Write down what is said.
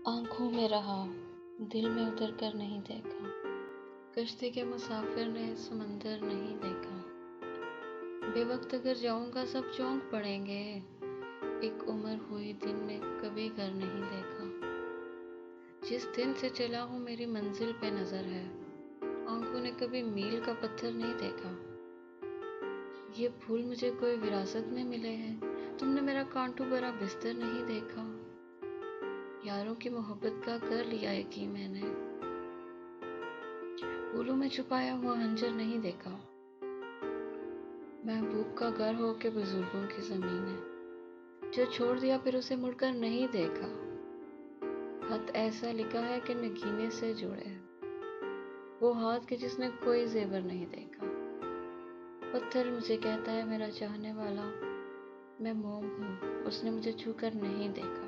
आँखों में रहा, दिल में उतर कर नहीं देखा। कश्ती के मुसाफिर ने समंदर नहीं देखा। बेवक्त अगर जाऊंगा सब चौंक पड़ेंगे। एक उम्र हुई दिन ने कभी घर नहीं देखा। जिस दिन से चला हूँ मेरी मंजिल पे नजर है। आँखों ने कभी मील का पत्थर नहीं देखा। ये फूल मुझे कोई विरासत में मिले हैं। तुमने मेरा कांटों भरा बिस्तर नहीं देखा। यारों की मोहब्बत का कर लिया यकीन मैंने। फूलों में छुपाया हुआ हंजर नहीं देखा। महबूब का घर हो के बुजुर्गों की जमीन है। जो छोड़ दिया फिर उसे मुड़कर नहीं देखा। खत ऐसा लिखा है कि नगीने से जुड़े। वो हाथ के जिसने कोई जेवर नहीं देखा। पत्थर मुझे कहता है मेरा चाहने वाला। मैं मोम हूँ, उसने मुझे छू कर नहीं देखा।